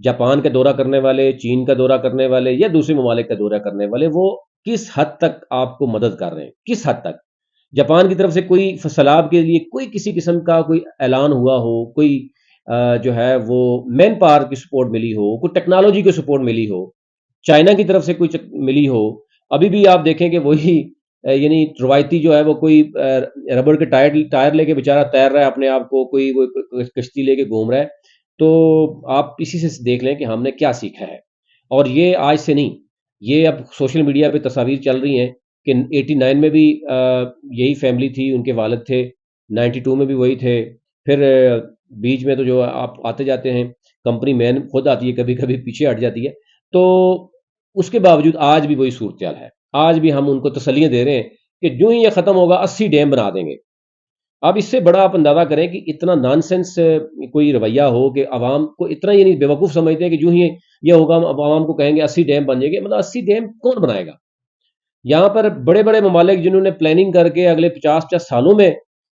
Japan کا دورہ کرنے والے، چین کا دورہ کرنے والے یا دوسرے ممالک کا دورہ کرنے والے، وہ کس حد تک آپ کو مدد کر رہے ہیں، کس حد تک؟ جاپان کی طرف سے کوئی سیلاب کے لیے کوئی کسی قسم کا کوئی اعلان ہوا ہو، کوئی جو ہے وہ مین پاور کی سپورٹ ملی ہو، کوئی ٹیکنالوجی کی سپورٹ ملی ہو، چائنا کی طرف سے کوئی ملی ہو؟ ابھی بھی آپ دیکھیں کہ وہی یعنی روایتی جو ہے وہ کوئی ربڑ کے ٹائر لے کے بیچارہ تیر رہا ہے اپنے آپ کو، کوئی وہ کشتی لے کے گھوم رہا ہے. تو آپ اسی سے دیکھ لیں کہ ہم نے کیا سیکھا ہے. اور یہ آج سے نہیں، یہ اب سوشل میڈیا پہ تصاویر چل رہی ہیں کہ 89 میں بھی یہی فیملی تھی، ان کے والد تھے، 92 میں بھی وہی تھے، پھر بیچ میں تو جو آپ آتے جاتے ہیں، کمپنی مین خود آتی ہے، کبھی کبھی پیچھے ہٹ جاتی ہے. تو اس کے باوجود آج بھی وہی صورتحال ہے. آج بھی ہم ان کو تسلیاں دے رہے ہیں کہ جو ہی یہ ختم ہوگا 80 ڈیم بنا دیں گے. اب اس سے بڑا آپ اندازہ کریں کہ اتنا نانسنس کوئی رویہ ہو کہ عوام کو اتنا یہ نہیں بیوقوف سمجھتے ہیں کہ جو ہی یہ ہوگا ہم عوام کو کہیں گے 80 ڈیم بن جائیں گے. مطلب 80 ڈیم کون بنائے گا؟ یہاں پر بڑے بڑے ممالک جنہوں نے پلاننگ کر کے اگلے 50 سالوں میں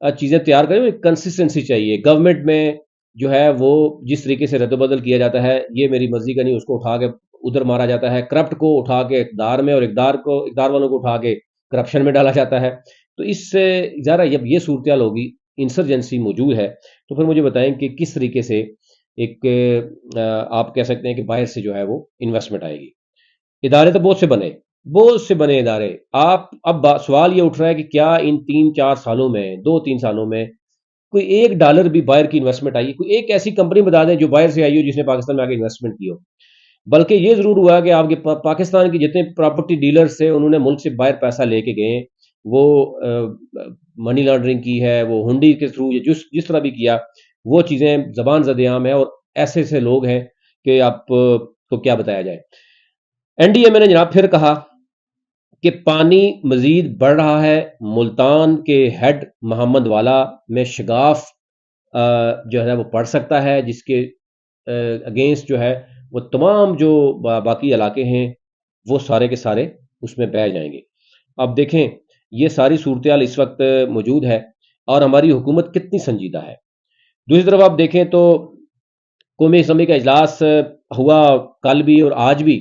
چیزیں تیار کریں، کنسسٹنسی چاہیے گورنمنٹ میں. جو ہے وہ جس طریقے سے رد و بدل کیا جاتا ہے، یہ میری مرضی کا نہیں، اس کو اٹھا کے ادھر مارا جاتا ہے، کرپٹ کو اٹھا کے اقتدار میں، اور اقتدار والوں کو اٹھا کے کرپشن میں ڈالا جاتا ہے. تو اس سے ذرا جب یہ صورتحال ہوگی، انسرجنسی موجود ہے، تو پھر مجھے بتائیں کہ کس طریقے سے ایک آپ کہہ سکتے ہیں کہ باہر سے جو ہے وہ انویسٹمنٹ آئے گی. ادارے تو بہت سے بنے ادارے. آپ اب سوال یہ اٹھ رہا ہے کہ کیا ان 3-4 سالوں میں، 2-3 سالوں میں کوئی $1 بھی باہر کی انویسٹمنٹ آئی ہے؟ کوئی ایک ایسی کمپنی بتا دیں جو باہر سے آئی ہو، جس نے پاکستان میں آگے انویسٹمنٹ کی ہو. بلکہ یہ ضرور ہوا کہ آپ کے پاکستان کے جتنے پراپرٹی ڈیلرز تھے، انہوں نے ملک سے باہر پیسہ لے کے گئے، وہ منی لانڈرنگ کی ہے، وہ ہنڈی کے تھرو یا جس طرح بھی کیا، وہ چیزیں زبان زدیام ہیں. اور ایسے ایسے لوگ ہیں کہ آپ کو کیا بتایا جائے. این ڈی اے میں نے جناب پھر کہا کہ پانی مزید بڑھ رہا ہے. ملتان کے ہیڈ محمد والا میں شگاف جو ہے وہ پڑھ سکتا ہے، جس کے اگینسٹ جو ہے وہ تمام جو باقی علاقے ہیں وہ سارے کے سارے اس میں بہ جائیں گے. اب دیکھیں یہ ساری صورتحال اس وقت موجود ہے، اور ہماری حکومت کتنی سنجیدہ ہے. دوسری طرف آپ دیکھیں تو قومی اسمبلی کا اجلاس ہوا کل بھی اور آج بھی،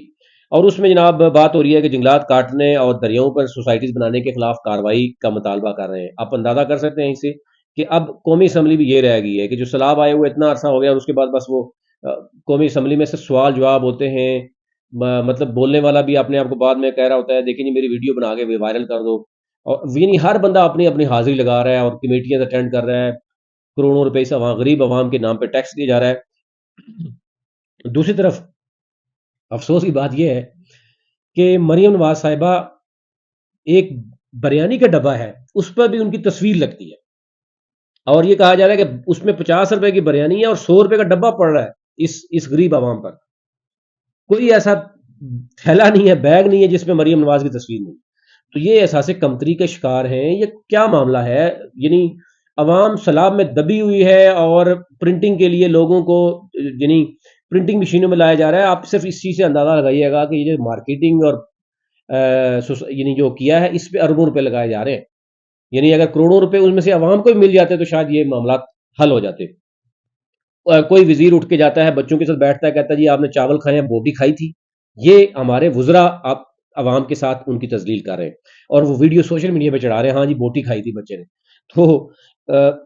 اور اس میں جناب بات ہو رہی ہے کہ جنگلات کاٹنے اور دریاؤں پر سوسائٹیز بنانے کے خلاف کارروائی کا مطالبہ کر رہے ہیں. آپ اندازہ کر سکتے ہیں اس سے کہ اب قومی اسمبلی بھی یہ رہ گئی ہے کہ جو سیلاب آئے ہوئے اتنا عرصہ ہو گیا، اور اس کے بعد بس وہ قومی اسمبلی میں سے سوال جواب ہوتے ہیں. مطلب بولنے والا بھی اپنے آپ کو بعد میں کہہ رہا ہوتا ہے دیکھیں جی میری ویڈیو بنا کے وائرل کر دو. اور یعنی ہر بندہ اپنی اپنی حاضری لگا رہا ہے اور کمیٹیاں اٹینڈ کر رہا ہے. کروڑوں روپے سے غریب عوام کے نام پہ ٹیکس دیا جا رہا ہے. دوسری طرف افسوس کی بات یہ ہے کہ مریم نواز صاحبہ ایک بریانی کا ڈبہ ہے، اس پر بھی ان کی تصویر لگتی ہے، اور یہ کہا جا رہا ہے کہ اس میں 50 روپے کی بریانی ہے اور 100 روپے کا ڈبہ پڑ رہا ہے اس غریب عوام پر. کوئی ایسا تھیلا نہیں ہے، بیگ نہیں ہے جس میں مریم نواز کی تصویر نہیں. تو یہ احساس کمتری کے شکار ہیں. یہ کیا معاملہ ہے؟ یعنی عوام سیلاب میں دبی ہوئی ہے، اور پرنٹنگ کے لیے لوگوں کو یعنی پرنٹنگ مشینوں میں لایا جا رہا ہے. آپ صرف اس چیز سے اندازہ لگائیے گا کہ یہ جو مارکیٹنگ اور یعنی جو کیا ہے، اس پہ اربوں روپے لگائے جا رہے ہیں. یعنی اگر کروڑوں روپے ان میں سے عوام کو بھی مل جاتے تو شاید یہ معاملات حل ہو جاتے. کوئی وزیر اٹھ کے جاتا ہے، بچوں کے ساتھ بیٹھتا ہے، کہتا ہے جی آپ نے چاول کھائے ہیں، بوٹی کھائی تھی. یہ ہمارے وزراء آپ عوام کے ساتھ ان کی تذلیل کر رہے ہیں، اور وہ ویڈیو سوشل میڈیا پہ چڑھا رہے ہیں، ہاں جی بوٹی کھائی تھی بچے نے. تو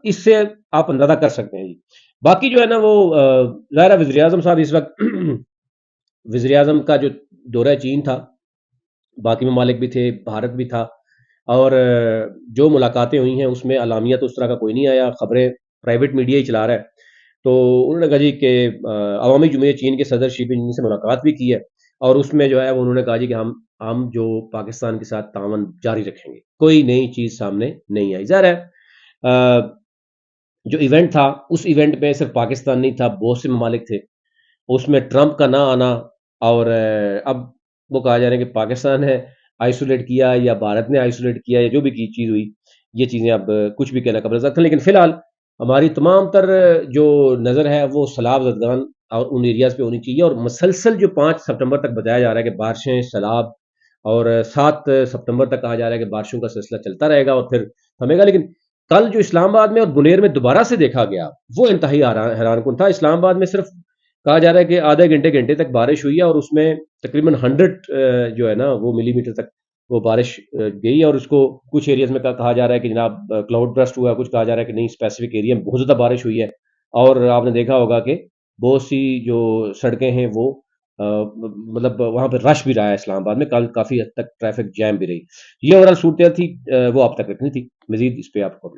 اس سے آپ اندازہ کر سکتے ہیں جی. باقی جو ہے نا وہ ظاہر وزیر اعظم صاحب اس وقت وزیر اعظم کا جو دورہ چین تھا، باقی ممالک بھی تھے، بھارت بھی تھا، اور جو ملاقاتیں ہوئی ہیں اس میں اعلامیہ تو اس طرح کا کوئی نہیں آیا، خبریں پرائیویٹ میڈیا ہی چلا رہا ہے. تو انہوں نے کہا جی کہ عوامی جمہوریہ چین کے صدر شی جن سے ملاقات بھی کی ہے، اور اس میں جو ہے انہوں نے کہا جی کہ ہم جو پاکستان کے ساتھ تعاون جاری رکھیں گے. کوئی نئی چیز سامنے نہیں آئی. ظاہر ہے جو ایونٹ تھا، اس ایونٹ میں صرف پاکستان نہیں تھا، بہت سے ممالک تھے. اس میں ٹرمپ کا نہ آنا، اور اب وہ کہا جا رہا ہے کہ پاکستان ہے آئسولیٹ کیا یا بھارت نے آئسولیٹ کیا، یا جو بھی چیز ہوئی، یہ چیزیں اب کچھ بھی کہنا قبل رکھتے ہیں. لیکن فی الحال ہماری تمام تر جو نظر ہے وہ سیلاب زدگان اور ان ایریاز پہ ہونی چاہیے. اور مسلسل جو 5 سپٹمبر تک بتایا جا رہا ہے کہ بارشیں، سیلاب، اور 7 سپٹمبر تک کہا جا رہا ہے کہ بارشوں کا سلسلہ چلتا رہے گا اور پھر تھمے گا. لیکن کل جو اسلام آباد میں اور بنیر میں دوبارہ سے دیکھا گیا وہ انتہائی حیران کن تھا. اسلام آباد میں صرف کہا جا رہا ہے کہ آدھے گھنٹے گھنٹے تک بارش ہوئی ہے، اور اس میں تقریباً 100 جو ہے نا وہ ملی میٹر تک وہ بارش گئی ہے، اور اس کو کچھ ایریاز میں کہا جا رہا ہے کہ جناب کلاؤڈ برسٹ ہوا ہے، کچھ کہا جا رہا ہے کہ نہیں اسپیسیفک ایریا میں بہت زیادہ بارش ہوئی ہے، اور آپ نے دیکھا ہوگا کہ بہت سی جو سڑکیں ہیں وہ مطلب وہاں پہ رش بھی رہا ہے اسلام آباد میں، کل کافی حد تک ٹریفک جیم بھی رہی. یہ اوورال صورتحال تھی، وہ آپ تک رکھنی تھی. مزید اس پہ آپ کو